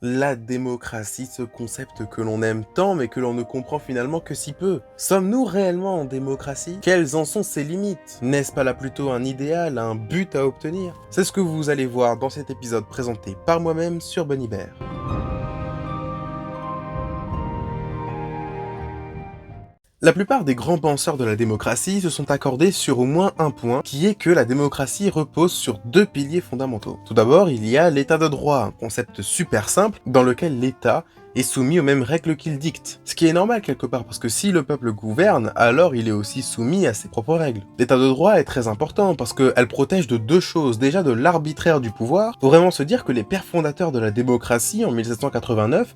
La démocratie, ce concept que l'on aime tant mais que l'on ne comprend finalement que si peu. Sommes-nous réellement en démocratie? Quelles en sont ses limites? N'est-ce pas là plutôt un idéal, un but à obtenir? C'est ce que vous allez voir dans cet épisode présenté par moi-même sur Bunnybear. La plupart des grands penseurs de la démocratie se sont accordés sur au moins un point, qui est que la démocratie repose sur deux piliers fondamentaux. Tout d'abord, il y a l'état de droit, un concept super simple dans lequel l'État est soumis aux mêmes règles qu'il dicte. Ce qui est normal quelque part, parce que si le peuple gouverne, alors il est aussi soumis à ses propres règles. L'état de droit est très important, parce qu'elle protège de deux choses. Déjà de l'arbitraire du pouvoir. Faut vraiment se dire que les pères fondateurs de la démocratie, en 1789,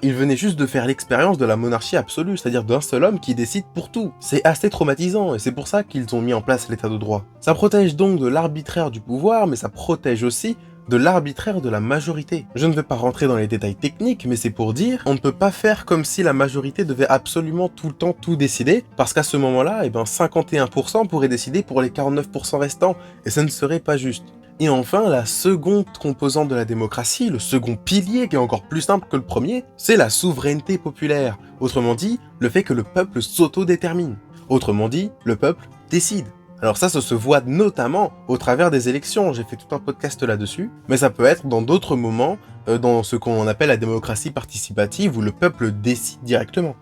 ils venaient juste de faire l'expérience de la monarchie absolue, c'est-à-dire d'un seul homme qui décide pour tout. C'est assez traumatisant, et c'est pour ça qu'ils ont mis en place l'état de droit. Ça protège donc de l'arbitraire du pouvoir, mais ça protège aussi de l'arbitraire de la majorité. Je ne vais pas rentrer dans les détails techniques, mais c'est pour dire, on ne peut pas faire comme si la majorité devait absolument tout le temps tout décider, parce qu'à ce moment-là, 51% pourraient décider pour les 49% restants, et ça ne serait pas juste. Et enfin, la seconde composante de la démocratie, le second pilier qui est encore plus simple que le premier, c'est la souveraineté populaire. Autrement dit, le fait que le peuple s'autodétermine. Autrement dit, le peuple décide. Alors ça se voit notamment au travers des élections, j'ai fait tout un podcast là-dessus, mais ça peut être dans d'autres moments, dans ce qu'on appelle la démocratie participative, où le peuple décide directement.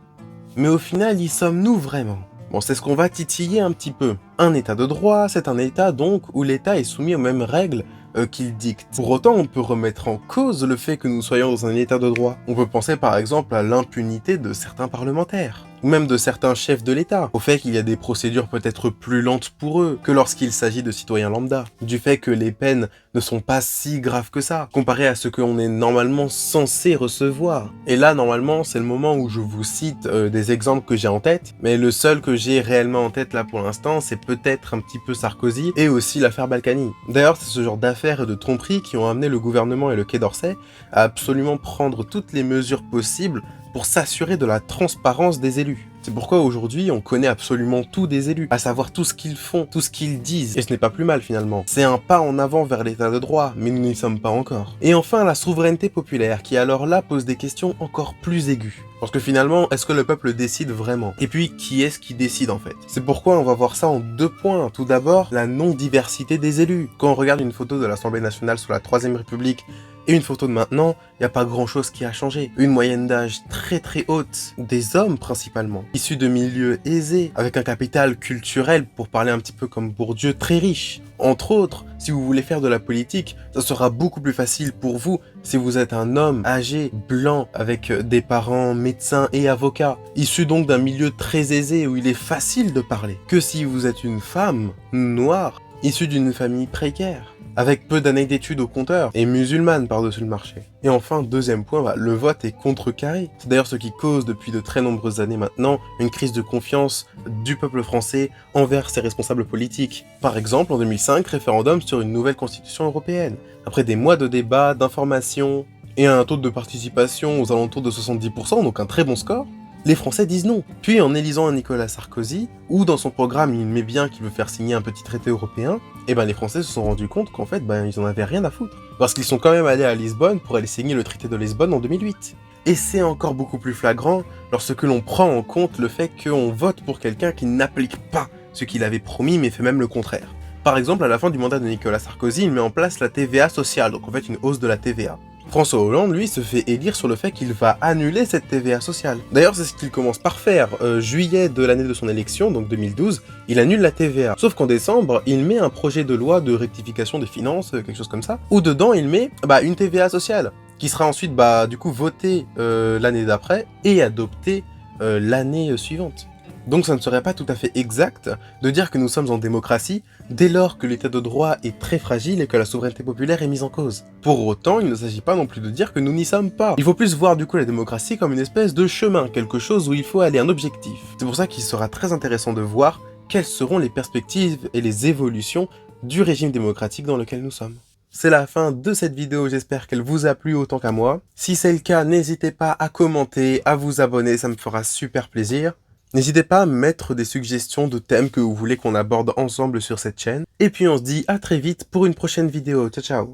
Mais au final, y sommes-nous vraiment ? Bon, c'est ce qu'on va titiller un petit peu. Un état de droit, c'est un état donc où l'état est soumis aux mêmes règles qu'il dicte. Pour autant, on peut remettre en cause le fait que nous soyons dans un état de droit. On peut penser par exemple à l'impunité de certains parlementaires, ou même de certains chefs de l'État, au fait qu'il y a des procédures peut-être plus lentes pour eux que lorsqu'il s'agit de citoyens lambda, du fait que les peines ne sont pas si graves que ça, comparé à ce qu'on est normalement censé recevoir. Et là, normalement, c'est le moment où je vous cite des exemples que j'ai en tête, mais le seul que j'ai réellement en tête là pour l'instant, c'est peut-être un petit peu Sarkozy, et aussi l'affaire Balkany. D'ailleurs, c'est ce genre d'affaires et de tromperies qui ont amené le gouvernement et le Quai d'Orsay à absolument prendre toutes les mesures possibles pour s'assurer de la transparence des élus. C'est pourquoi aujourd'hui on connaît absolument tout des élus, à savoir tout ce qu'ils font, tout ce qu'ils disent, et ce n'est pas plus mal finalement. C'est un pas en avant vers l'état de droit, mais nous n'y sommes pas encore. Et enfin la souveraineté populaire, qui alors là pose des questions encore plus aiguës. Parce que finalement, est-ce que le peuple décide vraiment? Et puis, qui est-ce qui décide en fait? C'est pourquoi on va voir ça en deux points. Tout d'abord, la non-diversité des élus. Quand on regarde une photo de l'Assemblée nationale sous la Troisième République, et une photo de maintenant, il n'y a pas grand chose qui a changé. Une moyenne d'âge très très haute, des hommes principalement, issus de milieux aisés, avec un capital culturel, pour parler un petit peu comme Bourdieu, très riche. Entre autres, si vous voulez faire de la politique, ça sera beaucoup plus facile pour vous si vous êtes un homme âgé, blanc, avec des parents médecins et avocats, issus donc d'un milieu très aisé où il est facile de parler, que si vous êtes une femme noire, issue d'une famille précaire, avec peu d'années d'études au compteur, et musulmane par-dessus le marché. Et enfin, deuxième point, le vote est contrecarré. C'est d'ailleurs ce qui cause depuis de très nombreuses années maintenant une crise de confiance du peuple français envers ses responsables politiques. Par exemple, en 2005, référendum sur une nouvelle constitution européenne. Après des mois de débats, d'informations, et un taux de participation aux alentours de 70%, donc un très bon score, les Français disent non. Puis en élisant un Nicolas Sarkozy, ou dans son programme il met bien qu'il veut faire signer un petit traité européen, les Français se sont rendus compte qu'en fait ils en avaient rien à foutre. Parce qu'ils sont quand même allés à Lisbonne pour aller signer le traité de Lisbonne en 2008. Et c'est encore beaucoup plus flagrant lorsque l'on prend en compte le fait qu'on vote pour quelqu'un qui n'applique pas ce qu'il avait promis mais fait même le contraire. Par exemple, à la fin du mandat de Nicolas Sarkozy, il met en place la TVA sociale, donc en fait une hausse de la TVA. François Hollande, lui, se fait élire sur le fait qu'il va annuler cette TVA sociale. D'ailleurs, c'est ce qu'il commence par faire. Juillet de l'année de son élection, donc 2012, il annule la TVA. Sauf qu'en décembre, il met un projet de loi de rectification des finances, quelque chose comme ça, où dedans il met une TVA sociale, qui sera ensuite du coup votée l'année d'après et adoptée l'année suivante. Donc ça ne serait pas tout à fait exact de dire que nous sommes en démocratie dès lors que l'état de droit est très fragile et que la souveraineté populaire est mise en cause. Pour autant, il ne s'agit pas non plus de dire que nous n'y sommes pas. Il faut plus voir du coup la démocratie comme une espèce de chemin, quelque chose où il faut aller, un objectif. C'est pour ça qu'il sera très intéressant de voir quelles seront les perspectives et les évolutions du régime démocratique dans lequel nous sommes. C'est la fin de cette vidéo, j'espère qu'elle vous a plu autant qu'à moi. Si c'est le cas, n'hésitez pas à commenter, à vous abonner, ça me fera super plaisir. N'hésitez pas à mettre des suggestions de thèmes que vous voulez qu'on aborde ensemble sur cette chaîne. Et puis on se dit à très vite pour une prochaine vidéo. Ciao ciao.